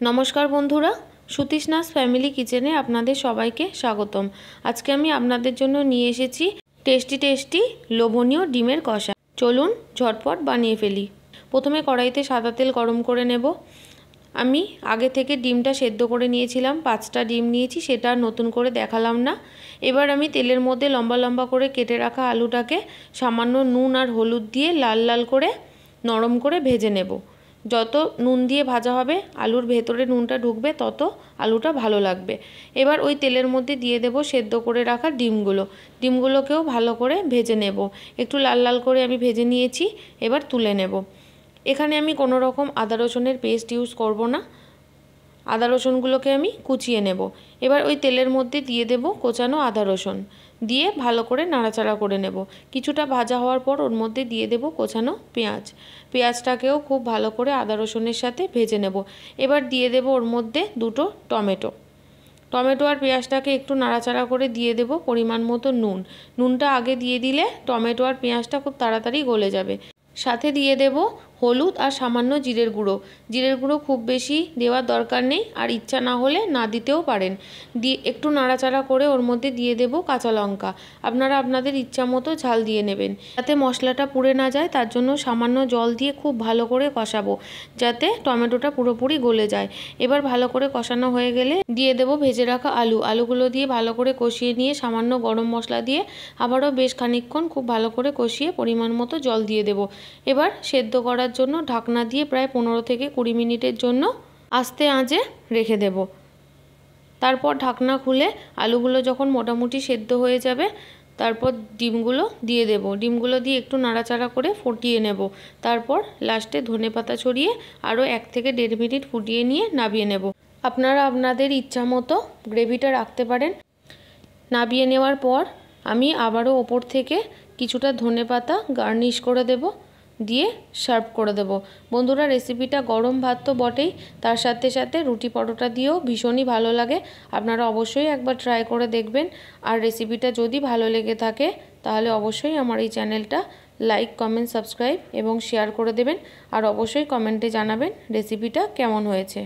नमस्कार बंधुरा सुतीष्णास फैमिली किचेने आपनादेर सबाइके स्वागतम। आज के आमी आपनादेर जोन्नो निये एसेछि टेस्टी टेस्टी लोभनीय डिमेर कषा। चलुन झटपट बानिये फेली। प्रथमे कड़ाइते सादा तेल गरम करे नेब। आमी आगे थेके डिमटा सेদ্ধ करे नियेछिलाम, 5टा डिम नियेछि, सेटा नतुन करे देखालाम ना। एबार आमी तेलेर मध्य लम्बा लम्बा करे केटे राखा आलुटाके सामान्य नुन और हलुद दिए लाल लाल करे नरम करे भेजे नेब। যত নুন দিয়ে ভাজা হবে আলুর ভেতরে নুনটা ঢুকবে তত আলুটা ভালো লাগবে। এবার ওই তেলের মধ্যে দিয়ে দেব সেদ্ধ করে রাখা ডিমগুলোকেও ভালো করে ভেজে নেব। একটু লাল লাল করে আমি ভেজে নিয়েছি, এবার তুলে নেব। এখানে আমি কোনো রকম আদা রসুনের পেস্ট ইউজ করব না, আদা রসুনগুলোকে আমি কুচিয়ে নেব। এবার ওই তেলের মধ্যে দিয়ে দেব কোচানো আদা রসুন, দিয়ে ভালো করে নাড়াচাড়া করে নেব। কিছুটা ভাজা হওয়ার পর ওর মধ্যে দিয়ে দেব কোচানো পেঁয়াজটাকেও খুব ভালো করে আদা রসুনের সাথে ভেজে নেব। এবার দিয়ে দেব ওর মধ্যে দুটো টমেটো আর পেঁয়াজটাকে একটু নাড়াচাড়া করে দিয়ে দেব পরিমাণ মতো নুনটা আগে দিয়ে দিলে টমেটো আর পেঁয়াজটা খুব তাড়াতাড়ি গলে যাবে। সাথে দিয়ে দেব হলুদ আর সামান্য জিরের গুঁড়ো খুব বেশি দেওয়ার দরকার নেই, আর ইচ্ছা না হলে না দিতেও পারেন। দিয়ে একটু নাড়াচাড়া করে ওর মধ্যে দিয়ে দেব কাঁচা লঙ্কা। আপনারা আপনাদের ইচ্ছা মতো ঝাল দিয়ে নেবেন। যাতে মশলাটা পুড়ে না যায় তার জন্য সামান্য জল দিয়ে খুব ভালো করে কষাবো, যাতে টমেটোটা পুরোপুরি গলে যায়। এবার ভালো করে কষানো হয়ে গেলে দিয়ে দেব ভেজে রাখা আলুগুলো দিয়ে ভালো করে কষিয়ে নিয়ে সামান্য গরম মশলা দিয়ে আবারও বেশ খানিকক্ষণ খুব ভালো করে কষিয়ে পরিমাণ মতো জল দিয়ে দেব। এবার সেদ্ধ করার জন্য ঢাকনা দিয়ে প্রায় 15 থেকে 20 মিনিটের জন্য আস্তে আঁচে রেখে দেব। তারপর ঢাকনা খুলে আলুগুলো যখন মোটামুটি সেদ্ধ হয়ে যাবে তারপর ডিমগুলো দিয়ে দেব। ডিমগুলো দিয়ে একটু নাড়াচাড়া করে ফুটিয়ে নেব। তারপর লাস্টে ধনেপাতা ছড়িয়ে আরও 1 থেকে 1.5 মিনিট ফুটিয়ে নিয়ে নামিয়ে নেব। আপনারা আপনাদের ইচ্ছা মতো গ্রেভিটা রাখতে পারেন। নামিয়ে নেওয়ার পর আমি আবারও ওপর থেকে কিছুটা ধনেপাতা গার্নিশ করে দেব, দিয়ে সার্ভ করে দেব। বন্ধুরা, রেসিপিটা গরম ভাত তো বটেই, তার সাথে সাথে রুটি পরোটা দিয়েও ভীষণই ভালো লাগে। আপনারা অবশ্যই একবার ট্রাই করে দেখবেন। আর রেসিপিটা যদি ভালো লেগে থাকে তাহলে অবশ্যই আমার এই চ্যানেলটা লাইক, কমেন্ট, সাবস্ক্রাইব এবং শেয়ার করে দেবেন। আর অবশ্যই কমেন্টে জানাবেন রেসিপিটা কেমন হয়েছে।